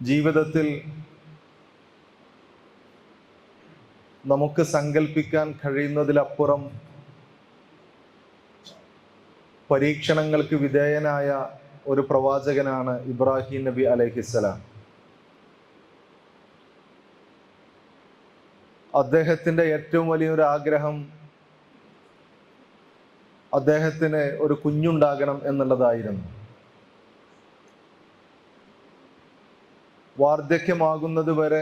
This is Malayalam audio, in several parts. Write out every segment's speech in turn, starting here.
ജീവിതത്തിൽ നമുക്ക് സങ്കല്പിക്കാൻ കഴിയുന്നതിലപ്പുറം പരീക്ഷണങ്ങൾക്ക് വിധേയനായ ഒരു പ്രവാചകനാണ് ഇബ്രാഹിം നബി അലൈഹിസ്സലാം. അദ്ദേഹത്തിൻ്റെ ഏറ്റവും വലിയൊരു ആഗ്രഹം അദ്ദേഹത്തിന് ഒരു കുഞ്ഞുണ്ടാകണം എന്നുള്ളതായിരുന്നു. വാർദ്ധക്യമാകുന്നത് വരെ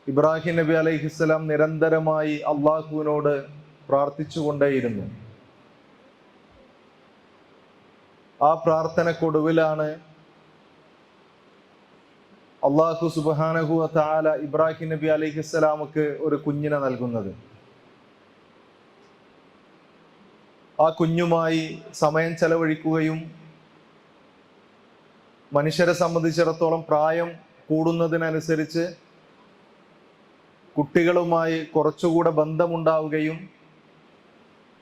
ഇബ്രാഹിം നബി അലൈഹിസ്സലാം നിരന്തരമായി അള്ളാഹുവിനോട് പ്രാർത്ഥിച്ചുകൊണ്ടേയിരുന്നു. ആ പ്രാർത്ഥനക്കൊടുവിലാണ് അള്ളാഹു സുബ്ഹാനഹു വ തആല ഇബ്രാഹിം നബി അലൈഹിസ്സലാമുക്ക് ഒരു കുഞ്ഞിനെ നൽകുന്നത്. ആ കുഞ്ഞുമായി സമയം ചെലവഴിക്കുകയും മനുഷ്യരെ സംബന്ധിച്ചിടത്തോളം പ്രായം കൂടുന്നതിനനുസരിച്ച് കുട്ടികളുമായി കുറച്ചുകൂടെ ബന്ധമുണ്ടാവുകയും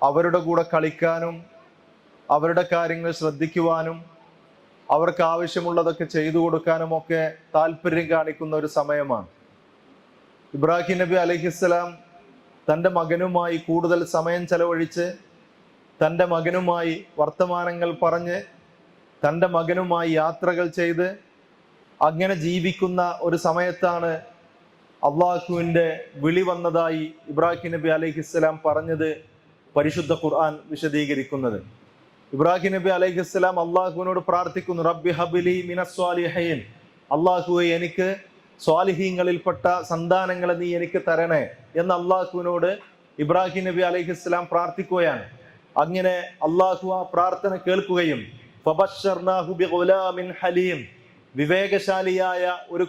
അവരുടെ കൂടെ കളിക്കാനും അവരുടെ കാര്യങ്ങൾ ശ്രദ്ധിക്കുവാനും അവർക്ക് ആവശ്യമുള്ളതൊക്കെ ചെയ്തു കൊടുക്കാനും ഒക്കെ താല്പര്യം കാണിക്കുന്ന ഒരു സമയമാണ്. ഇബ്രാഹിം നബി അലൈഹിസ്സലാം തൻ്റെ മകനുമായി കൂടുതൽ സമയം ചെലവഴിച്ച് തൻ്റെ മകനുമായി വർത്തമാനങ്ങൾ പറഞ്ഞ് തൻ്റെ മകനുമായി യാത്രകൾ ചെയ്ത് അങ്ങനെ ജീവിക്കുന്ന ഒരു സമയത്താണ് അള്ളാഹുവിൻ്റെ വിളി വന്നതായി ഇബ്രാഹിം നബി അലൈഹിസ്സലാം പറഞ്ഞത് പരിശുദ്ധ ഖുർആൻ വിശദീകരിക്കുന്നത്. ഇബ്രാഹിം നബി അലൈഹിസ്സലാം അള്ളാഹുവിനോട് പ്രാർത്ഥിക്കുന്നു, റബ്ബി ഹബ്ലി മിനസ് സ്വാലിഹീൻ, അള്ളാഹുവെ എനിക്ക് സ്വാലിഹീങ്ങളിൽപ്പെട്ട സന്താനങ്ങളെ നീ എനിക്ക് തരണേ എന്ന് അള്ളാഹുവിനോട് ഇബ്രാഹിം നബി അലൈഹിസ്സലാം പ്രാർത്ഥിക്കുകയാണ്. അങ്ങനെ അള്ളാഹു ആ പ്രാർത്ഥന കേൾക്കുകയും ഫബശ്ശർനാഹു ബിഗുലാമിൻ ഹലീം, വിവേകശാലിയായ ഒരു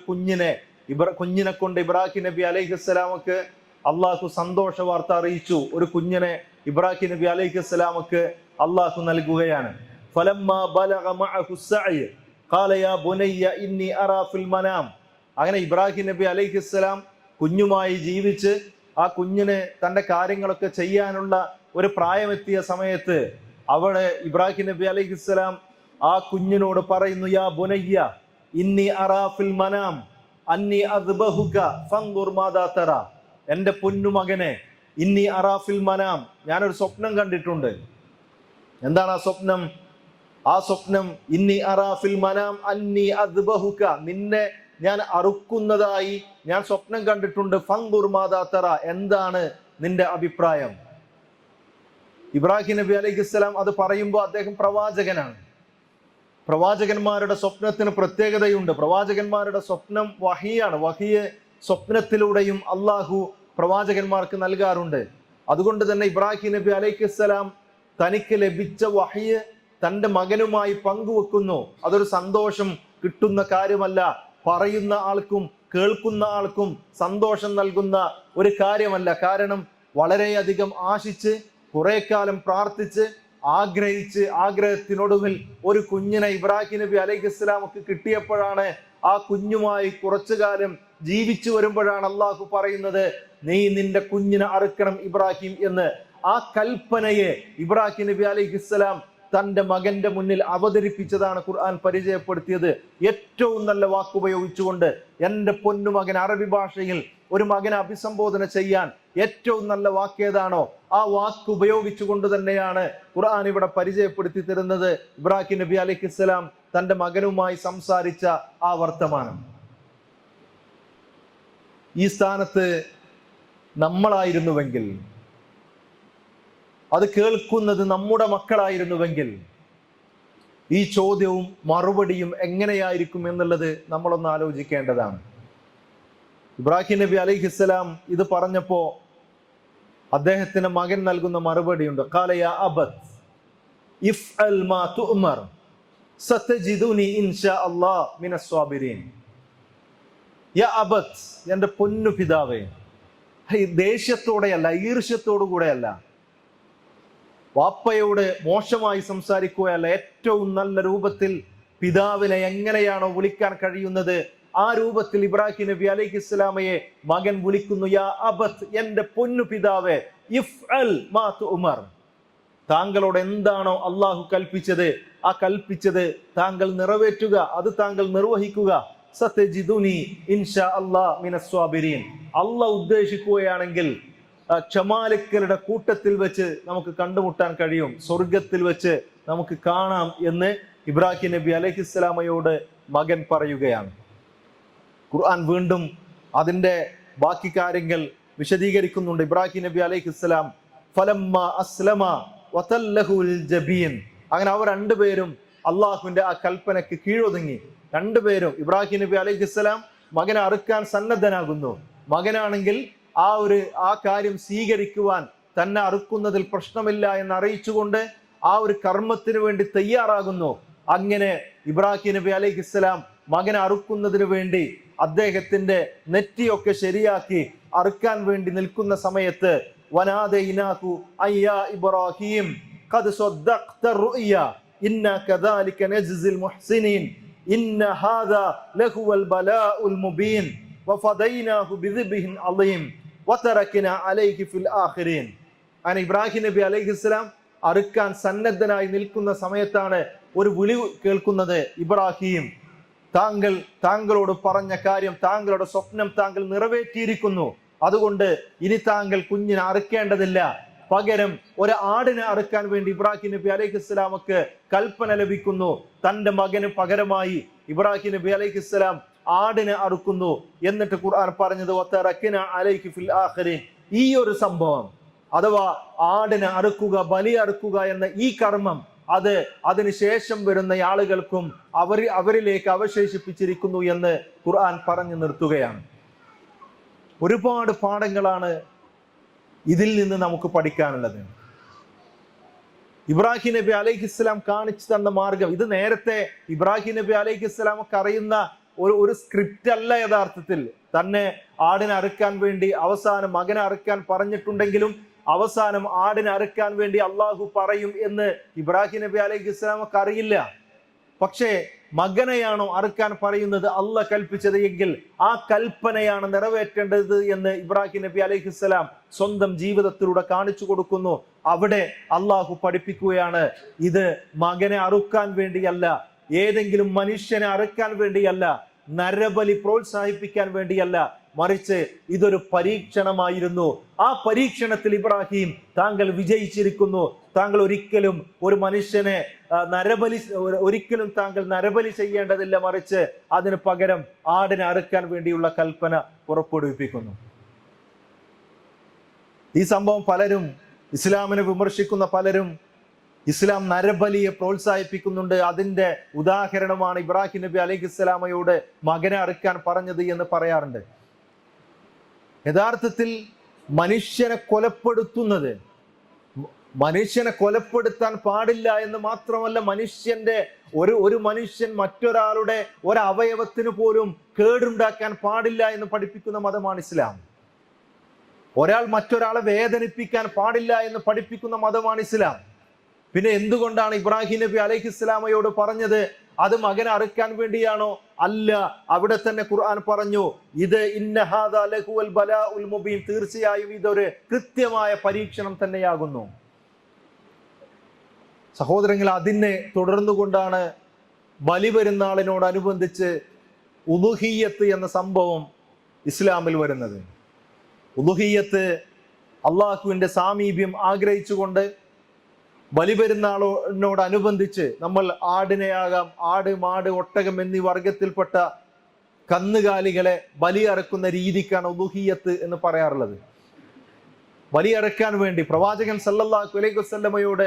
കുഞ്ഞിനെ കൊണ്ട് ഇബ്രാഹിം നബി അലൈഹിസ്സലാമക്ക് അള്ളാഹു സന്തോഷ വാർത്ത അറിയിച്ചു. ഒരു കുഞ്ഞിനെ ഇബ്രാഹിം നബി അലൈഹിസ്സലാമക്ക് അള്ളാഹു നൽകുകയാണ്. ഫലമ്മാ ബലഗ മഅഹു സഅയ് ഖാല യാ ബുനയ്യ ഇന്നി അറാ ഫിൽ മനാം. അങ്ങനെ ഇബ്രാഹിം നബി അലൈഹിസ്സലാം കുഞ്ഞുമായി ജീവിച്ച് ആ കുഞ്ഞിന് തൻ്റെ കാര്യങ്ങളൊക്കെ ചെയ്യാനുള്ള ഒരു പ്രായമെത്തിയ സമയത്ത് അവിടെ ഇബ്രാഹിം നബി അലൈഹിസ്സലാം ആ കുഞ്ഞിനോട് പറയുന്നു, യാ ബുനയ്യ ഇന്നി അറാ ഫിൽ മനാം അന്നി അദ്ബഹുക ഫൻദുർ മാദാ തറാ. എൻ്റെ പൊന്നുമകനെ, ഇന്നി അറാ ഫിൽ മനാം, ഞാനൊരു സ്വപ്നം കണ്ടിട്ടുണ്ട്. എന്താണ് ആ സ്വപ്നം? ആ സ്വപ്നം ഇന്നി അറാ ഫിൽ മനാം അന്നി അദ്ബഹുക, നിന്നെ ഞാൻ അറുക്കുന്നതായി ഞാൻ സ്വപ്നം കണ്ടിട്ടുണ്ട്. ഫൻദുർ മാദാ തറാ, എന്താണ് നിന്റെ അഭിപ്രായം? ഇബ്രാഹിം നബി അലൈഹിസ്സലാം അത് പറയുമ്പോൾ അദ്ദേഹം പ്രവാചകനാണ്. പ്രവാചകന്മാരുടെ സ്വപ്നത്തിന് പ്രത്യേകതയുണ്ട്. പ്രവാചകന്മാരുടെ സ്വപ്നം വഹിയാണ്. വഹിയെ സ്വപ്നത്തിലൂടെയും അള്ളാഹു പ്രവാചകന്മാർക്ക് നൽകാറുണ്ട്. അതുകൊണ്ട് തന്നെ ഇബ്രാഹിം നബി അലൈഹിസ്സലാം തനിക്ക് ലഭിച്ച വഹിയെ തൻ്റെ മകനുമായി പങ്കുവെക്കുന്നു. അതൊരു സന്തോഷം കിട്ടുന്ന കാര്യമല്ല, പറയുന്ന ആൾക്കും കേൾക്കുന്ന ആൾക്കും സന്തോഷം നൽകുന്ന ഒരു കാര്യമല്ല. കാരണം വളരെയധികം ആശിച്ച് കുറെ കാലം പ്രാർത്ഥിച്ച് ആഗ്രഹിച്ച് ആഗ്രഹത്തിനൊടുവിൽ ഒരു കുഞ്ഞിനെ ഇബ്രാഹിം നബി അലൈഹിസ്സലാമക്ക് കിട്ടിയപ്പോഴാണ് ആ കുഞ്ഞുമായി കുറച്ചു കാലം ജീവിച്ചു വരുമ്പോഴാണ് അള്ളാഹു പറയുന്നത്, നീ നിന്റെ കുഞ്ഞിനെ അറുക്കണം ഇബ്രാഹിം എന്ന്. ആ കൽപ്പനയെ ഇബ്രാഹിം നബി അലൈഹിസ്സലാം തൻ്റെ മകന്റെ മുന്നിൽ അവതരിപ്പിച്ചതാണ് ഖുർആൻ പരിചയപ്പെടുത്തിയത്. ഏറ്റവും നല്ല വാക്കുപയോഗിച്ചുകൊണ്ട് എൻ്റെ പൊന്നുമകൻ, അറബി ഭാഷയിൽ ഒരു മകനെ അഭിസംബോധന ചെയ്യാൻ ഏറ്റവും നല്ല വാക്കേതാണോ ആ വാക്ക് ഉപയോഗിച്ചുകൊണ്ട് തന്നെയാണ് ഖുർആൻ ഇവിടെ പരിചയപ്പെടുത്തി തരുന്നത് ഇബ്രാഹിം നബി അലൈഹിസ്സലാം തൻ്റെ മകനുമായി സംസാരിച്ച ആ വർത്തമാനം. ഈ സ്ഥാനത്ത് നമ്മളായിരുന്നുവെങ്കിൽ, അത് കേൾക്കുന്നത് നമ്മുടെ മക്കളായിരുന്നുവെങ്കിൽ ഈ ചോദ്യവും മറുപടിയും എങ്ങനെയായിരിക്കും എന്നുള്ളത് നമ്മളൊന്ന് ആലോചിക്കേണ്ടതാണ്. ഇബ്രാഹിം നബി അലൈഹിസ്സലാം ഇത് പറഞ്ഞപ്പോ അദ്ദേഹത്തിന് മകൻ നൽകുന്ന മറുപടിയുണ്ട്. ഖാല യാ അബത് ഇഫ്അൽ മാ തുഅ്മർ സതജിദുനി ഇൻഷാ അല്ലാഹ് മിനസ് സ്വാബിരീൻ. യാ അബത്, എൻ്റെ പൊന്നു പിതാവേ, ദേഷ്യത്തോടെയല്ല, ഈർഷ്യത്തോടു കൂടെയല്ല, വാപ്പയോട് മോശമായി സംസാരിക്കുകയല്ല, ഏറ്റവും നല്ല രൂപത്തിൽ പിതാവിനെ എങ്ങനെയാണോ വിളിക്കാൻ കഴിയുന്നത് ആ രൂപത്തിൽ ഇബ്രാഹിം നബി അലൈഹിസ്സലാമയെ മകൻ വിളിക്കുന്നു. യാ അബത്, എൻ്റെ പൊന്നു പിതാവേ, ഇഫ്അൽ മാ തുഅ്മർ, താങ്കളോട് എന്താണോ അള്ളാഹു കൽപ്പിച്ചത്, ആ കൽപ്പിച്ചത് താങ്കൾ നിറവേറ്റുക, അത് താങ്കൾ നിർവഹിക്കുക. സതജിദുനി ഇൻഷാ അല്ലാഹ് മിനസ് സ്വാബിരീൻ. അള്ളാഹ് ഉദ്ദേശിക്കുകയാണെങ്കിൽ ക്ഷമാലുക്കളുടെ കൂട്ടത്തിൽ വെച്ച് നമുക്ക് കണ്ടുമുട്ടാൻ കഴിയും, സ്വർഗത്തിൽ വെച്ച് നമുക്ക് കാണാം എന്ന് ഇബ്രാഹിം നബി അലൈഹിസ്സലാമയോട് മകൻ പറയുകയാണ്. ഖുർആൻ വീണ്ടും അതിന്റെ ബാക്കി കാര്യങ്ങൾ വിശദീകരിക്കുന്നുണ്ട്. ഇബ്രാഹിം നബി അലൈഹിസ്സലാം ഫലമ്മ അസ്ലമ വതല്ലഹു ലിൽ ജബീൻ, അങ്ങനെ അവർ രണ്ടുപേരും അള്ളാഹുവിന്റെ ആ കൽപ്പനയ്ക്ക് കീഴൊതുങ്ങി. രണ്ടുപേരും, ഇബ്രാഹിം നബി അലൈഹിസ്സലാം മകനെ അറുക്കാൻ സന്നദ്ധനാകുന്നു. മകനാണെങ്കിൽ ആ കാര്യം സ്വീകരിക്കുവാൻ, തന്നെ അറുക്കുന്നതിൽ പ്രശ്നമില്ല എന്ന് അറിയിച്ചുകൊണ്ട് ആ ഒരു കർമ്മത്തിന് വേണ്ടി തയ്യാറാകുന്നു. അങ്ങനെ ഇബ്രാഹിം നബി അലൈഹിസ്സലാം മകനെ അറുക്കുന്നതിന് വേണ്ടി അദ്ദേഹത്തിന്റെ നെറ്റിയൊക്കെ ശരിയാക്കി അറുക്കാൻ വേണ്ടി നിൽക്കുന്ന സമയത്ത് വനാദൈനാഹു അയ്യാ ഇബ്രാഹിം ഖദ് സദ്ദഖ്ത റുഅ്യ ഇന്നാ കദാലിക നജ്സിൽ മുഹ്സിനീൻ ഇന്ന ഹാദാ ലഹുവൽ ബലാഉൽ മുബീൻ വഫദൈനാഹു ബിദിബ്ഹിൻ അളീം വതറക്നാ അലൈഹി ഫിൽ ആഖിരീൻ. അങ്ങനെ ഇബ്രാഹിം നബി അലൈഹിസ്സലാം അറുക്കാൻ സന്നദ്ധനായി നിൽക്കുന്ന സമയത്താണ് ഒരു വിളി കേൾക്കുന്നത്. ഇബ്രാഹിം, താങ്കളോട് പറഞ്ഞ കാര്യം, താങ്കളുടെ സ്വപ്നം താങ്കൾ നിറവേറ്റിയിരിക്കുന്നു. അതുകൊണ്ട് ഇനി താങ്കൾ കുഞ്ഞിനെ അറുക്കേണ്ടതില്ല. പകരം ഒരു ആടിനെ അറുക്കാൻ വേണ്ടി ഇബ്രാഹിം നബി അലൈഹിസ്സലാമക്ക് കൽപ്പന ലഭിക്കുന്നു. തന്റെ മകന് പകരമായി ഇബ്രാഹിം നബി അലൈഹിസ്സലാം ആടിനെ അറുക്കുന്നു. എന്നിട്ട് ഖുർആൻ പറഞ്ഞത് വതറക്നാ അലൈഹി ഫിൽ ആഖിരീൻ. ഈ ഒരു സംഭവം അഥവാ ആടിനെ അറുക്കുക, ബലി അറുക്കുക എന്ന ഈ കർമ്മം അത് അതിനുശേഷം വരുന്ന ആളുകൾക്കും അവരിലേക്ക് അവശേഷിപ്പിച്ചിരിക്കുന്നു എന്ന് ഖുർആൻ പറഞ്ഞു നിർത്തുകയാണ്. ഒരുപാട് പാഠങ്ങളാണ് ഇതിൽ നിന്ന് നമുക്ക് പഠിക്കാനുള്ളത്. ഇബ്രാഹിം നബി അലൈഹിസ്സലാം കാണിച്ചു തന്ന മാർഗം, ഇത് നേരത്തെ ഇബ്രാഹിം നബി അലൈഹിസ്സലാമൊക്കെ അറിയുന്ന ഒരു സ്ക്രിപ്റ്റ് അല്ല. യഥാർത്ഥത്തിൽ തന്നെ ആടിനെ അറുക്കാൻ വേണ്ടി അവസാനം മകനെ അറുക്കാൻ പറഞ്ഞിട്ടുണ്ടെങ്കിലും അവസാനം ആടിനെ അറുക്കാൻ വേണ്ടി അള്ളാഹു പറയും എന്ന് ഇബ്രാഹിം നബി അലൈഹിസ്സലാമൊക്കെ അറിയില്ല. പക്ഷേ മകനെയാണോ അറുക്കാൻ പറയുന്നത് അള്ളാഹ് കൽപ്പിച്ചത് എങ്കിൽ ആ കൽപ്പനയാണ് നിറവേറ്റേണ്ടത് എന്ന് ഇബ്രാഹിം നബി അലൈഹിസ്സലാം സ്വന്തം ജീവിതത്തിലൂടെ കാണിച്ചു കൊടുക്കുന്നു. അവിടെ അള്ളാഹു പഠിപ്പിക്കുകയാണ്, ഇത് മകനെ അറുക്കാൻ വേണ്ടിയല്ല, ഏതെങ്കിലും മനുഷ്യനെ അറുക്കാൻ വേണ്ടിയല്ല, നരബലി പ്രോത്സാഹിപ്പിക്കാൻ വേണ്ടിയല്ല, മറിച്ച് ഇതൊരു പരീക്ഷണമായിരുന്നു. ആ പരീക്ഷണത്തിൽ ഇബ്രാഹിം, താങ്കൾ വിജയിച്ചിരിക്കുന്നു. താങ്കൾ ഒരിക്കലും ഒരു മനുഷ്യനെ ഒരിക്കലും താങ്കൾ നരബലി ചെയ്യേണ്ടതില്ല, മറിച്ച് അതിന് പകരം ആടിനെ അറുക്കാൻ വേണ്ടിയുള്ള കൽപ്പന പുറപ്പെടുവിപ്പിക്കുന്നു. ഈ സംഭവം പലരും, ഇസ്ലാമിനെ വിമർശിക്കുന്ന പലരും ഇസ്ലാം നരബലിയെ പ്രോത്സാഹിപ്പിക്കുന്നുണ്ട്. അതിന്റെ ഉദാഹരണമാണ് ഇബ്രാഹിം നബി അലൈഹിസ്സലാമയോട് മകനെ അറുക്കാൻ പറഞ്ഞത് എന്ന് പറയാറുണ്ട്. യഥാർത്ഥത്തിൽ മനുഷ്യനെ കൊലപ്പെടുത്താൻ പാടില്ല എന്ന് മാത്രമല്ല, ഒരു മനുഷ്യൻ മറ്റൊരാളുടെ ഒരവയവത്തിന് പോലും കേടുണ്ടാക്കാൻ പാടില്ല എന്ന് പഠിപ്പിക്കുന്ന മതമാണ് ഇസ്ലാം. ഒരാൾ മറ്റൊരാളെ വേദനിപ്പിക്കാൻ പാടില്ല എന്ന് പഠിപ്പിക്കുന്ന മതമാണ് ഇസ്ലാം. പിന്നെ എന്തുകൊണ്ടാണ് ഇബ്രാഹിം നബി അലൈഹിസ്സലാമയോട് പറഞ്ഞത്? അത് മകനെ അറുക്കാൻ വേണ്ടിയാണോ? അല്ല. അവിടെ തന്നെ ഖുർആൻ പറഞ്ഞു, ഇത് ഇന്ന ഹാദാ ലഹുവൽ ബലാഉൽ മുബീൻ, തീർച്ചയായും ഇതൊരു കൃത്യമായ പരീക്ഷണം തന്നെയാകുന്നു. സഹോദരങ്ങൾ, അതിനെ തുടർന്നുകൊണ്ടാണ് ബലിപെരുന്നാളിനോടനുബന്ധിച്ച് ഉളുഹിയ്യത്ത് എന്ന സംഭവം ഇസ്ലാമിൽ വരുന്നത്. ഉളുഹിയ്യത്ത് അള്ളാഹുവിന്റെ സാമീപ്യം ആഗ്രഹിച്ചുകൊണ്ട് ബലിപെരുന്നാളിനോടനുബന്ധിച്ച് നമ്മൾ ആടിനെയാകാം, ആട്, മാട്, ഒട്ടകം എന്നീ വർഗത്തിൽപ്പെട്ട കന്നുകാലികളെ ബലിയറക്കുന്ന രീതിക്കാണ് ഉളുഹിയ്യത്ത് എന്ന് പറയാറുള്ളത്. ബലിയറക്കാൻ വേണ്ടി പ്രവാചകൻ സല്ലല്ലാഹു അലൈഹി വസല്ലമയോട്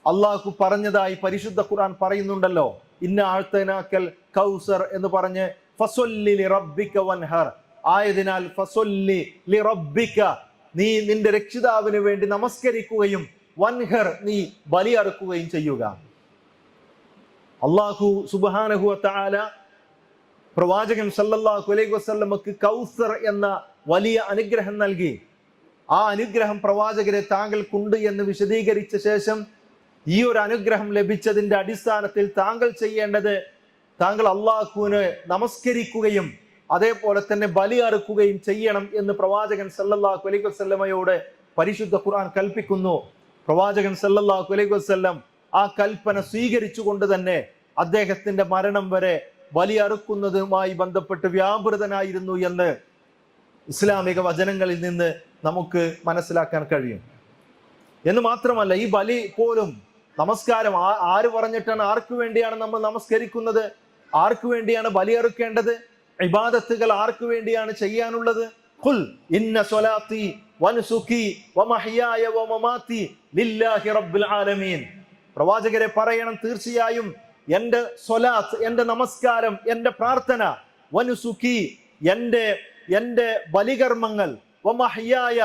അള്ളാഹു പറഞ്ഞതായി പരിശുദ്ധ ഖുർആൻ പറയുന്നുണ്ടല്ലോ, ഇന്ന അഅ്തൈനാക്കൽ കൗസർ എന്ന് പറഞ്ഞ് ഫസല്ലി ലിറബ്ബിക വൻഹർ. ആയതിനാൽ ഫസല്ലി ലിറബ്ബിക, നീ നിന്റെ രക്ഷിതാവിന് വേണ്ടി നമസ്കരിക്കുകയും വൻഹർ, നീ ബലിയറുക്കുകയും ചെയ്യുക. അല്ലാഹു സുബ്ഹാനഹു വ തആല പ്രവാചകൻ സല്ലല്ലാഹു അലൈഹി വസല്ലമക്ക് കൗസർ എന്ന വലിയ അനുഗ്രഹം നൽകി. ആ അനുഗ്രഹം പ്രവാചകരെ താങ്കൾക്കുണ്ട് എന്ന് വിശദീകരിച്ച ശേഷം ഈ ഒരു അനുഗ്രഹം ലഭിച്ചതിന്റെ അടിസ്ഥാനത്തിൽ താങ്കൾ ചെയ്യേണ്ടത്, താങ്കൾ അള്ളാഹുവിന് നമസ്കരിക്കുകയും അതേപോലെ തന്നെ ബലി അറുക്കുകയും ചെയ്യണം എന്ന് പ്രവാചകൻ സല്ലല്ലാഹു അലൈഹി വസല്ലമയോട് പരിശുദ്ധ ഖുർആൻ കൽപ്പിക്കുന്നു. പ്രവാചകൻ സല്ലല്ലാഹു അലൈഹി വസല്ലം ആ കൽപ്പന സ്വീകരിച്ചുകൊണ്ട് തന്നെ അദ്ദേഹത്തിന്റെ മരണം വരെ ബലി അറുക്കുന്നതുമായി ബന്ധപ്പെട്ട് വ്യാപൃതനായിരുന്നു എന്ന് ഇസ്ലാമിക വചനങ്ങളിൽ നിന്ന് നമുക്ക് മനസ്സിലാക്കാൻ കഴിയും. എന്ന് മാത്രമല്ല, ഈ ബലി പോലും നമസ്കാരം ആര് പറഞ്ഞിട്ടാണ്, ആർക്കു വേണ്ടിയാണ് നമ്മൾ നമസ്കരിക്കുന്നത്, ആർക്കു വേണ്ടിയാണ് ബലി അറുക്കേണ്ടത്, ഇബാദത്തുകൾ ആർക്കു വേണ്ടിയാണ് ചെയ്യാനുള്ളത്? ഖുൽ ഇന്ന സ്വലാത്തി വനുസുക്കി വമഹ്യായ വമമാതി ലില്ലാഹി റബ്ബിൽ ആലമീൻ. പ്രവാചകരെ പറയണം, തീർച്ചയായും എൻ്റെ സ്വലാത്ത്, എൻ്റെ നമസ്കാരം, എൻ്റെ പ്രാർത്ഥന, വനുസുക്കി എൻ്റെ ബലികർമ്മങ്ങൾ, വമഹ്യായ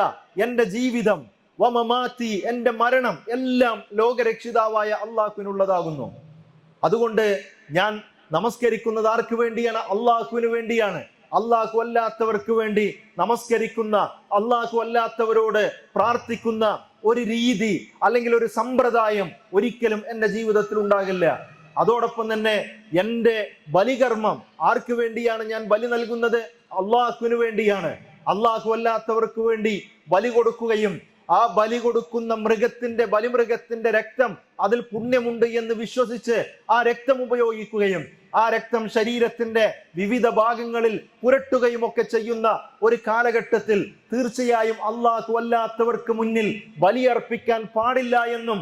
എൻ്റെ ജീവിതം, വമമാതി എൻ്റെ മരണം, എല്ലാം ലോകരക്ഷിതാവായ അള്ളാഹുവിനുള്ളതാകുന്നു. അതുകൊണ്ട് ഞാൻ നമസ്കരിക്കുന്നത് ആർക്ക് വേണ്ടിയാണ്? അള്ളാഹുവിന് വേണ്ടിയാണ്. അള്ളാഹു അല്ലാത്തവർക്ക് വേണ്ടി നമസ്കരിക്കുന്ന, അള്ളാഹു അല്ലാത്തവരോട് പ്രാർത്ഥിക്കുന്ന ഒരു രീതി അല്ലെങ്കിൽ ഒരു സമ്പ്രദായം ഒരിക്കലും എൻ്റെ ജീവിതത്തിൽ ഉണ്ടാകില്ല. അതോടൊപ്പം തന്നെ എൻ്റെ ബലികർമ്മം ആർക്ക് വേണ്ടിയാണ് ഞാൻ ബലി നൽകുന്നത്? അള്ളാഹുവിന് വേണ്ടിയാണ്. അള്ളാഹു അല്ലാത്തവർക്ക് വേണ്ടി ബലി കൊടുക്കുകയും ആ ബലി കൊടുക്കുന്ന ബലിമൃഗത്തിന്റെ രക്തം അതിൽ പുണ്യമുണ്ട് എന്ന് വിശ്വസിച്ച് ആ രക്തം ഉപയോഗിക്കുകയും ആ രക്തം ശരീരത്തിന്റെ വിവിധ ഭാഗങ്ങളിൽ പുരട്ടുകയും ഒക്കെ ചെയ്യുന്ന ഒരു കാലഘട്ടത്തിൽ തീർച്ചയായും അള്ളാഹു അല്ലാത്തവർക്ക് മുന്നിൽ ബലിയർപ്പിക്കാൻ പാടില്ല എന്നും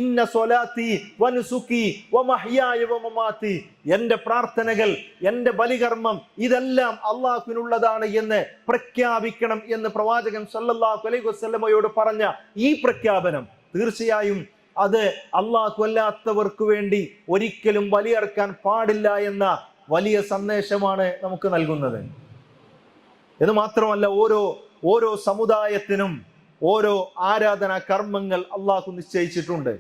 ഇന്ന സ്വലാത്തി വനുസുക്കി വമഹ്യായ വമമാതി, എന്റെ പ്രാർത്ഥനകൾ, എന്റെ ബലികർമ്മം ഇതെല്ലാം അള്ളാഹുവിനുള്ളതാണ് എന്ന് പ്രഖ്യാപിക്കണം എന്ന് പ്രവാചകൻ സല്ലല്ലാഹു അലൈഹി വസല്ലമയോട് പറഞ്ഞ ഈ പ്രഖ്യാപനം തീർച്ചയായും അത് അള്ളാഹു അല്ലാത്തവർക്ക് വേണ്ടി ഒരിക്കലും ബലിയർക്കാൻ പാടില്ല എന്ന വലിയ സന്ദേശമാണ് നമുക്ക് നൽകുന്നത്. എന്ന് മാത്രമല്ല, ഓരോ സമുദായത്തിനും ഓരോ ആരാധനാ കർമ്മങ്ങൾ അള്ളാഹു നിശ്ചയിച്ചിട്ടുണ്ട്.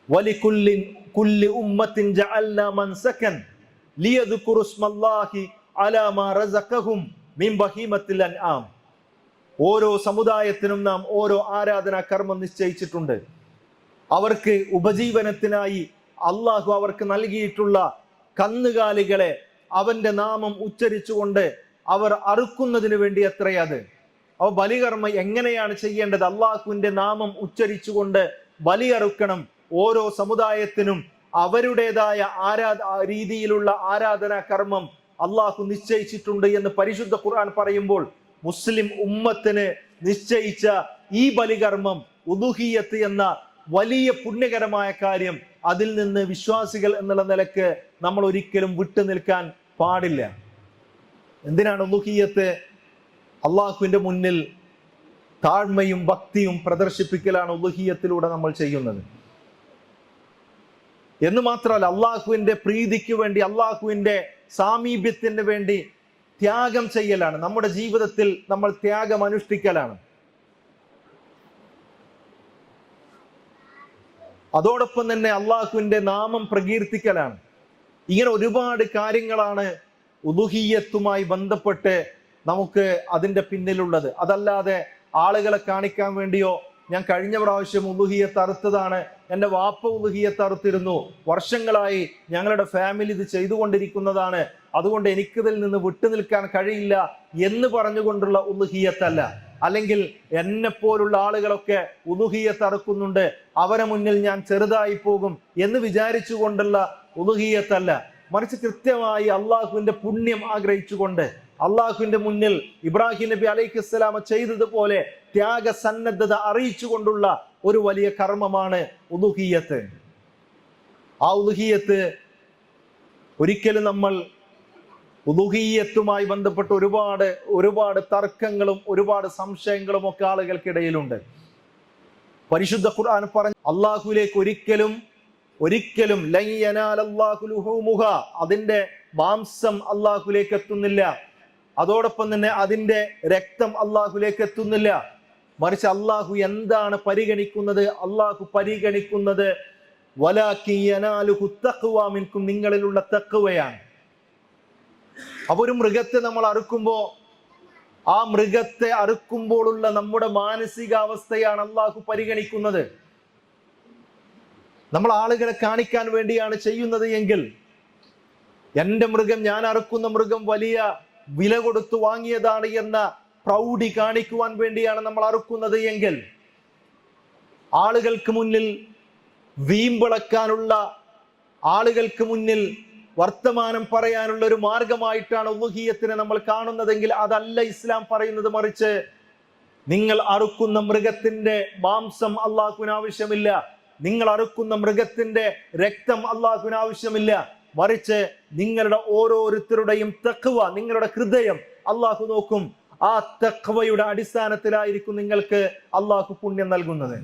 വലികുല്ലി ഉമ്മത്തിൻ ജഅൽനാ മൻസകൻ ലിയദ്കുറു ഇസ്മല്ലാഹി അലാ മാ റസഖഹും മിൻ ബഹീമത്തിൽ അൻആം. ഓരോ സമുദായത്തിനും നാം ഓരോ ആരാധനാ കർമ്മം നിശ്ചയിച്ചിട്ടുണ്ട്. അവർക്ക് ഉപജീവനത്തിനായി അള്ളാഹു അവർക്ക് നൽകിയിട്ടുള്ള കന്നുകാലികളെ അവന്റെ നാമം ഉച്ചരിച്ചുകൊണ്ട് അവർ അറുക്കുന്നതിന് വേണ്ടി അത്. അവ ബലികർമ്മം എങ്ങനെയാണ് ചെയ്യേണ്ടത്? അള്ളാഹുവിന്റെ നാമം ഉച്ചരിച്ചുകൊണ്ട് ബലി അറുക്കണം. ഓരോ സമുദായത്തിനും അവരുടേതായ രീതിയിലുള്ള ആരാധനാ കർമ്മം അള്ളാഹു നിശ്ചയിച്ചിട്ടുണ്ട് എന്ന് പരിശുദ്ധ ഖുർആൻ പറയുമ്പോൾ മുസ്ലിം ഉമ്മത്തിന് നിശ്ചയിച്ച ഈ ബലികർമ്മം ഉദുഹിയ്യത്ത് എന്ന വലിയ പുണ്യകരമായ കാര്യം, അതിൽ നിന്ന് വിശ്വാസികൾ എന്നുള്ള നിലക്ക് നമ്മൾ ഒരിക്കലും വിട്ടു നിൽക്കാൻ പാടില്ല. എന്തിനാണ് ഉദുഹിയ്യത്ത്? അള്ളാഹുവിന്റെ മുന്നിൽ താഴ്മയും ഭക്തിയും പ്രദർശിപ്പിക്കലാണ് ഉദുഹിയ്യത്തിലൂടെ നമ്മൾ ചെയ്യുന്നത്. എന്ന് മാത്രമല്ല, അള്ളാഹുവിന്റെ പ്രീതിക്ക് വേണ്ടി, അള്ളാഹുവിന്റെ സാമീപ്യത്തിന് വേണ്ടി ത്യാഗം ചെയ്യലാണ്. നമ്മുടെ ജീവിതത്തിൽ നമ്മൾ ത്യാഗം അനുഷ്ഠിക്കലാണ്. അതോടൊപ്പം തന്നെ അള്ളാഹുവിന്റെ നാമം പ്രകീർത്തിക്കലാണ്. ഇങ്ങനെ ഒരുപാട് കാര്യങ്ങളാണ് ഉദുഹിയ്യത്തുമായി ബന്ധപ്പെട്ട് നമുക്ക് അതിന്റെ പിന്നിലുള്ളത്. അതല്ലാതെ ആളുകളെ കാണിക്കാൻ വേണ്ടിയോ, ഞാൻ കഴിഞ്ഞ പ്രാവശ്യം ഉദുഹിയ്യത്ത് അറുത്തതാണ്, എൻ്റെ വാപ്പ ഉദുഹിയ്യത്ത് അറുത്തിരുന്നു, വർഷങ്ങളായി ഞങ്ങളുടെ ഫാമിലി ഇത് ചെയ്തുകൊണ്ടിരിക്കുന്നതാണ്, അതുകൊണ്ട് എനിക്കിതിൽ നിന്ന് വിട്ടുനിൽക്കാൻ കഴിയില്ല എന്ന് പറഞ്ഞുകൊണ്ടുള്ള ഉദുഹിയ്യത്തല്ല. അല്ലെങ്കിൽ എന്നെ പോലുള്ള ആളുകളൊക്കെ ഉദുഹിയ്യത്ത് അറുക്കുന്നുണ്ട്, അവരെ മുന്നിൽ ഞാൻ ചെറുതായി പോകും എന്ന് വിചാരിച്ചുകൊണ്ടുള്ള ഉദുഹിയ്യത്തല്ല. മറിച്ച് കൃത്യമായി അള്ളാഹുവിന്റെ പുണ്യം ആഗ്രഹിച്ചുകൊണ്ട് അള്ളാഹുവിന്റെ മുന്നിൽ ഇബ്രാഹിം നബി അലൈഹിസ്സലാം ചെയ്തതുപോലെ ത്യാഗസന്നദ്ധത അറിയിച്ചുകൊണ്ടുള്ള ഒരു വലിയ കർമ്മമാണ് ഉദുഹിയ്യത്ത്. ആ ഉദുഹിയ്യത്ത് ഒരിക്കലും നമ്മൾ ഉദുഹിയ്യത്തുമായി ബന്ധപ്പെട്ട് ഒരുപാട് തർക്കങ്ങളും ഒരുപാട് സംശയങ്ങളും ഒക്കെ ആളുകൾക്കിടയിലുണ്ട്. പരിശുദ്ധ ഖുർആൻ പറഞ്ഞു, അള്ളാഹുവിലേക്ക് ഒരിക്കലും ലൻ യനാലല്ലാഹു ലുഹൂമുഹാ, അതിന്റെ മാംസം അള്ളാഹുലേക്ക് എത്തുന്നില്ല. അതോടൊപ്പം തന്നെ അതിന്റെ രക്തം അള്ളാഹുലേക്ക് എത്തുന്നില്ല. മറിച്ച് അള്ളാഹു എന്താണ് പരിഗണിക്കുന്നത്? അള്ളാഹു പരിഗണിക്കുന്നത് വലാകിൻ യനാലുഹു തഖ്വ മിൻകും, നിങ്ങളിലുള്ള തഖ്വയാണ്. അപ്പൊ ഒരു മൃഗത്തെ നമ്മൾ അറുക്കുമ്പോൾ ആ മൃഗത്തെ അറുക്കുമ്പോഴുള്ള നമ്മുടെ മാനസികാവസ്ഥയാണ് അള്ളാഹു പരിഗണിക്കുന്നത്. നമ്മൾ ആളുകളെ കാണിക്കാൻ വേണ്ടിയാണ് ചെയ്യുന്നത് എങ്കിൽ, എൻ്റെ മൃഗം, ഞാൻ അറുക്കുന്ന മൃഗം വലിയ വില കൊടുത്തു വാങ്ങിയതാണ് എന്ന പ്രൗഢി കാണിക്കുവാൻ വേണ്ടിയാണ് നമ്മൾ അറുക്കുന്നത് എങ്കിൽ, ആളുകൾക്ക് മുന്നിൽ വീമ്പിളക്കാനുള്ള, ആളുകൾക്ക് മുന്നിൽ വർത്തമാനം പറയാനുള്ള ഒരു മാർഗമായിട്ടാണ് ഉളുഹിയ്യത്തിനെ നമ്മൾ കാണുന്നതെങ്കിൽ അതല്ല ഇസ്ലാം പറയുന്നത്. മറിച്ച് നിങ്ങൾ അറുക്കുന്ന മൃഗത്തിന്റെ മാംസം അള്ളാഹുവിന് ആവശ്യമില്ല, നിങ്ങൾ അറുക്കുന്ന മൃഗത്തിന്റെ രക്തം അള്ളാഹുവിന് ആവശ്യമില്ല. മറിച്ച് നിങ്ങളുടെ ഓരോരുത്തരുടെയും തഖ്വ, നിങ്ങളുടെ ഹൃദയം അള്ളാഹു നോക്കും. ആ തഖ്വയുടെ അടിസ്ഥാനത്തിലായിരിക്കും നിങ്ങൾക്ക് അള്ളാഹു പുണ്യം നൽകുന്നത്.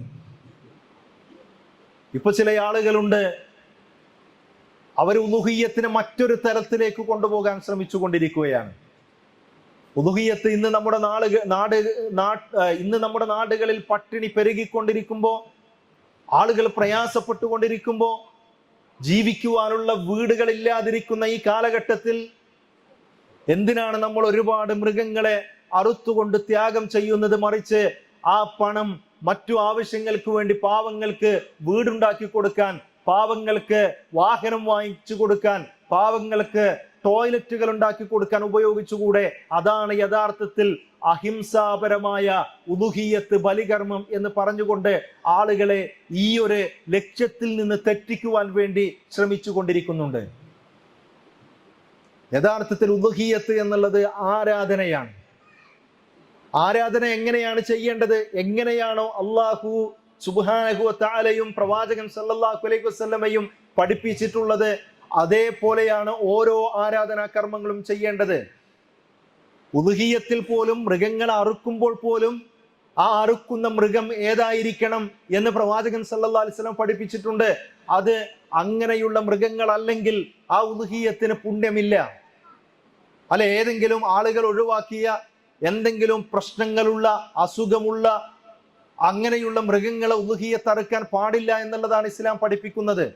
ഇപ്പൊ ചില ആളുകളുണ്ട്, അവർ ഉളുഹിയ്യത്തിനെ മറ്റൊരു തരത്തിലേക്ക് കൊണ്ടുപോകാൻ ശ്രമിച്ചു കൊണ്ടിരിക്കുകയാണ്. ഉളുഹിയ്യത്ത് ഇന്ന് നമ്മുടെ നാടുകളിൽ പട്ടിണി പെരുകിക്കൊണ്ടിരിക്കുമ്പോ, ആളുകൾ പ്രയാസപ്പെട്ടുകൊണ്ടിരിക്കുമ്പോ, ജീവിക്കുവാനുള്ള വീടുകളില്ലാതിരിക്കുന്ന ഈ കാലഘട്ടത്തിൽ എന്തിനാണ് നമ്മൾ ഒരുപാട് മൃഗങ്ങളെ അറുത്തുകൊണ്ട് ത്യാഗം ചെയ്യുന്നത്? മറിച്ച് ആ പണം മറ്റു ആവശ്യങ്ങൾക്ക് വേണ്ടി, പാവങ്ങൾക്ക് വീടുണ്ടാക്കി കൊടുക്കാൻ, പാവങ്ങൾക്ക് വാഹനം വാങ്ങിച്ചു കൊടുക്കാൻ, പാവങ്ങൾക്ക് ടോയ്ലറ്റുകൾ ഉണ്ടാക്കി കൊടുക്കാൻ ഉപയോഗിച്ചുകൂടെ? അതാണ് യഥാർത്ഥത്തിൽ അഹിംസാപരമായ ഉളുഹിയ്യത്ത്, ബലികർമ്മം എന്ന് പറഞ്ഞുകൊണ്ട് ആളുകളെ ഈ ഒരു ലക്ഷ്യത്തിൽ നിന്ന് തെറ്റിക്കുവാൻ വേണ്ടി ശ്രമിച്ചു കൊണ്ടിരിക്കുന്നുണ്ട്. യഥാർത്ഥത്തിൽ ഉളുഹിയ്യത്ത് എന്നുള്ളത് ആരാധനയാണ്. ആരാധന എങ്ങനെയാണ് ചെയ്യേണ്ടത്? എങ്ങനെയാണോ അല്ലാഹു സുബ്ഹാനഹു വ തആലയും പ്രവാചകൻ സല്ലല്ലാഹു അലൈഹി വസല്ലമയും പഠിപ്പിച്ചിട്ടുള്ളത്, അതേപോലെയാണ് ഓരോ ആരാധനാ കർമ്മങ്ങളും ചെയ്യേണ്ടത്. ഉളുഹിയ്യത്തിൽ പോലും, മൃഗങ്ങളെ അറുക്കുമ്പോൾ പോലും ആ അറുക്കുന്ന മൃഗം ഏതായിരിക്കണം എന്ന് പ്രവാചകൻ സല്ലല്ലാഹു അലൈഹി വസല്ലം പഠിപ്പിച്ചിട്ടുണ്ട്. അത് അങ്ങനെയുള്ള മൃഗങ്ങളല്ലെങ്കിൽ ആ ഉളുഹിയ്യത്തിന് പുണ്യമില്ല. അല്ല, ഏതെങ്കിലും ആളുകൾ ഒഴിവാക്കിയ, എന്തെങ്കിലും പ്രശ്നങ്ങളുള്ള, അസുഖമുള്ള അങ്ങനെയുള്ള മൃഗങ്ങളെ ഉളുഹിയ്യത്ത് അറുക്കാൻ പാടില്ല എന്നുള്ളതാണ് ഇസ്ലാം പഠിപ്പിക്കുന്നത്.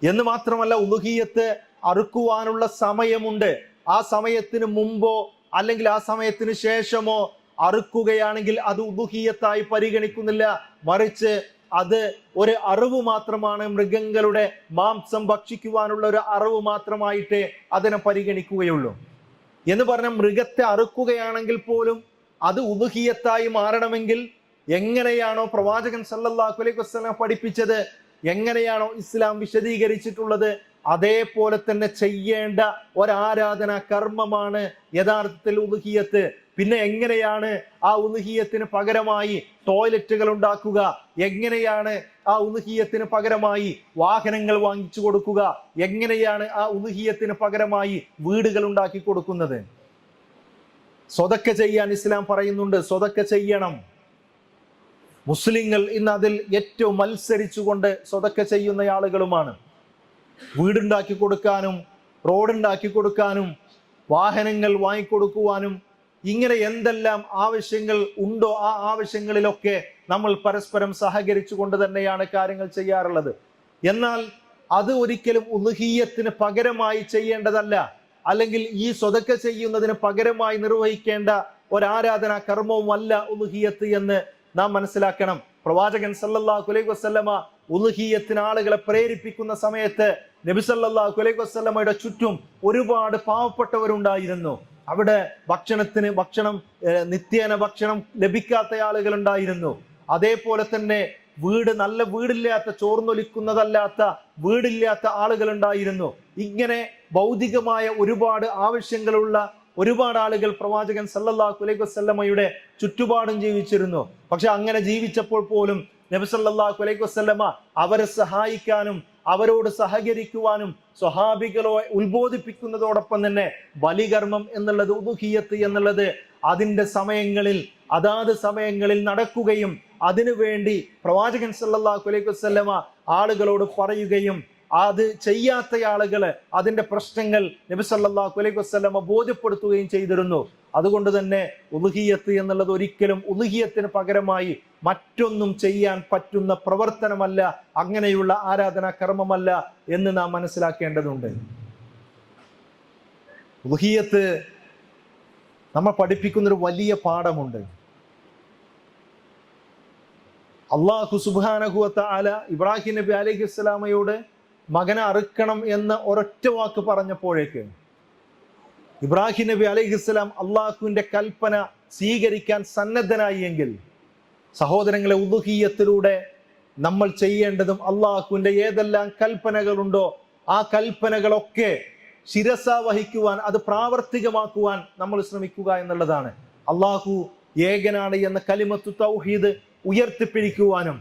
എന്ന് മാത്രമല്ല, ഉളുഹിയ്യത്ത് അറുക്കുവാനുള്ള സമയമുണ്ട്. ആ സമയത്തിന് മുമ്പോ അല്ലെങ്കിൽ ആ സമയത്തിന് ശേഷമോ അറുക്കുകയാണെങ്കിൽ അത് ഉളുഹിയ്യത്തായി പരിഗണിക്കുന്നില്ല. മറിച്ച് അത് ഒരു അറിവ് മാത്രമാണ്, മൃഗങ്ങളുടെ മാംസം ഭക്ഷിക്കുവാനുള്ള ഒരു അറിവ് മാത്രമായിട്ട് അതിനെ പരിഗണിക്കുകയുള്ളൂ. എന്ന് പറഞ്ഞാൽ മൃഗത്തെ അറുക്കുകയാണെങ്കിൽ പോലും അത് ഉളുഹിയ്യത്തായി മാറണമെങ്കിൽ എങ്ങനെയാണോ പ്രവാചകൻ സല്ലല്ലാഹു അലൈഹി വസല്ലം പഠിപ്പിച്ചത്, എങ്ങനെയാണോ ഇസ്ലാം വിശദീകരിച്ചിട്ടുള്ളത്, അതേപോലെ തന്നെ ചെയ്യേണ്ട ഒരാരാധനാ കർമ്മമാണ് യഥാർത്ഥത്തിൽ ഉളുഹിയ്യത്ത്. പിന്നെ എങ്ങനെയാണ് ആ ഉളുഹിയ്യത്തിന് പകരമായി ടോയ്ലറ്റുകൾ ഉണ്ടാക്കുക, എങ്ങനെയാണ് ആ ഉളുഹിയ്യത്തിന് പകരമായി വാഹനങ്ങൾ വാങ്ങിച്ചു കൊടുക്കുക, എങ്ങനെയാണ് ആ ഉളുഹിയ്യത്തിന് പകരമായി വീടുകൾ ഉണ്ടാക്കി കൊടുക്കുന്നത്? സ്വതക്ക ചെയ്യാൻ ഇസ്ലാം പറയുന്നുണ്ട്, സ്വതക്ക ചെയ്യണം. മുസ്ലിങ്ങൾ ഇന്ന് അതിൽ ഏറ്റവും മത്സരിച്ചുകൊണ്ട് സ്വതക്ക ചെയ്യുന്ന ആളുകളുമാണ്. വീടുണ്ടാക്കി കൊടുക്കാനും, റോഡുണ്ടാക്കി കൊടുക്കാനും, വാഹനങ്ങൾ വാങ്ങിക്കൊടുക്കുവാനും, ഇങ്ങനെ എന്തെല്ലാം ആവശ്യങ്ങൾ ഉണ്ടോ ആ ആവശ്യങ്ങളിലൊക്കെ നമ്മൾ പരസ്പരം സഹകരിച്ചു കൊണ്ട് തന്നെയാണ് കാര്യങ്ങൾ ചെയ്യാറുള്ളത്. എന്നാൽ അത് ഒരിക്കലും ഉളുഹിയ്യത്തിന് പകരമായി ചെയ്യേണ്ടതല്ല, അല്ലെങ്കിൽ ഈ സ്വതക്ക ചെയ്യുന്നതിന് പകരമായി നിർവഹിക്കേണ്ട ഒരാരാധനാ കർമ്മവുമല്ല ഉളുഹിയ്യത്ത് എന്ന് നാം മനസ്സിലാക്കണം. പ്രവാചകൻ സല്ലല്ലാഹു അലൈഹി വസല്ലമ ഉളുഹിയ്യത്തിന് ആളുകളെ പ്രേരിപ്പിക്കുന്ന സമയത്ത് നബി സല്ലല്ലാഹു അലൈഹി വസല്ലമയുടെ ചുറ്റും ഒരുപാട് പാവപ്പെട്ടവരുണ്ടായിരുന്നു. അവിടെ ഭക്ഷണം നിത്യേന ഭക്ഷണം ലഭിക്കാത്ത ആളുകൾ ഉണ്ടായിരുന്നു. അതേപോലെ തന്നെ നല്ല വീടില്ലാത്ത, ചോർന്നൊലിക്കുന്നതല്ലാത്ത വീടില്ലാത്ത ആളുകൾ ഉണ്ടായിരുന്നു. ഇങ്ങനെ ഭൗതികമായ ഒരുപാട് ആവശ്യങ്ങളുള്ള ഒരുപാട് ആളുകൾ പ്രവാചകൻ സല്ലല്ലാഹു അലൈഹി വസല്ലമയുടെ ചുറ്റുപാടും ജീവിച്ചിരുന്നു. പക്ഷെ അങ്ങനെ ജീവിച്ചപ്പോൾ പോലും നബി സല്ലല്ലാഹു അലൈഹി വസല്ലമ അവരെ സഹായിക്കാനും അവരോട് സഹകരിക്കുവാനും സ്വഹാബികളെ ഉത്ബോധിപ്പിക്കുന്നതോടൊപ്പം തന്നെ ബലികർമ്മം എന്നുള്ളത്, ഉളുഹിയ്യത്ത് എന്നുള്ളത് അതിൻ്റെ സമയങ്ങളിൽ, അതാത് സമയങ്ങളിൽ നടക്കുകയും അതിനുവേണ്ടി പ്രവാചകൻ സല്ലല്ലാഹു അലൈഹി വസല്ലമ ആളുകളോട് പറയുകയും അത് ചെയ്യാത്ത ആളുകള് അതിന്റെ പ്രശ്നങ്ങൾ നബി സല്ലല്ലാഹു അലൈഹി വസല്ലമ ബോധ്യപ്പെടുത്തുകയും ചെയ്തിരുന്നു. അതുകൊണ്ട് തന്നെ ഉളുഹിയ്യത്ത് എന്നുള്ളത് ഒരിക്കലും ഉളുഹിയ്യത്തിന് പകരമായി മറ്റൊന്നും ചെയ്യാൻ പറ്റുന്ന പ്രവർത്തനമല്ല, അങ്ങനെയുള്ള ആരാധനാ കർമ്മമല്ല എന്ന് നാം മനസ്സിലാക്കേണ്ടതുണ്ട്. ഉളുഹിയ്യത്ത് നമ്മൾ പഠിപ്പിക്കുന്നൊരു വലിയ പാഠമുണ്ട്. അല്ലാഹു സുബ്ഹാനഹു വ തആല ഇബ്രാഹിം നബി അലൈഹിസ്സലാമയോട് മകനെ അറുക്കണം എന്ന് ഒരൊറ്റ വാക്ക് പറഞ്ഞപ്പോഴേക്ക് ഇബ്രാഹിം നബി അലൈഹിസ്സലാം അള്ളാഹുവിന്റെ കൽപ്പന സ്വീകരിക്കാൻ സന്നദ്ധനായി എങ്കിൽ, സഹോദരങ്ങളെ, ഉളുഹിയ്യത്തിലൂടെ നമ്മൾ ചെയ്യേണ്ടതും അള്ളാഹുവിന്റെ ഏതെല്ലാം കൽപ്പനകളുണ്ടോ ആ കൽപ്പനകളൊക്കെ ശിരസ വഹിക്കുവാൻ, അത് പ്രാവർത്തികമാക്കുവാൻ നമ്മൾ ശ്രമിക്കുക എന്നുള്ളതാണ്. അള്ളാഹു ഏകനാണ് എന്ന കലിമത്തു തൗഹീദ് ഉയർത്തിപ്പിടിക്കുവാനും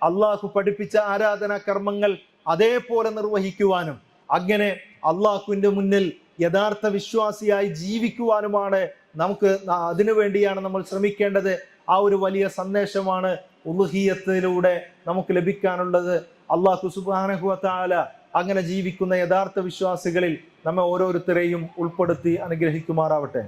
അള്ളാഹു പഠിപ്പിച്ച ആരാധനാ കർമ്മങ്ങൾ അതേപോലെ നിർവഹിക്കുവാനും അങ്ങനെ അള്ളാഹുവിന്റെ മുന്നിൽ യഥാർത്ഥ വിശ്വാസിയായി ജീവിക്കുവാനുമാണ് നമുക്ക്, അതിനുവേണ്ടിയാണ് നമ്മൾ ശ്രമിക്കേണ്ടത്. ആ ഒരു വലിയ സന്ദേശമാണ് ഉളുഹിയ്യത്തിലൂടെ നമുക്ക് ലഭിക്കാനുള്ളത്. അള്ളാഹു സുബ്ഹാനഹു വ തആല അങ്ങനെ ജീവിക്കുന്ന യഥാർത്ഥ വിശ്വാസികളിൽ നമ്മെ ഓരോരുത്തരെയും ഉൾപ്പെടുത്തി അനുഗ്രഹിക്കുമാറാവട്ടെ.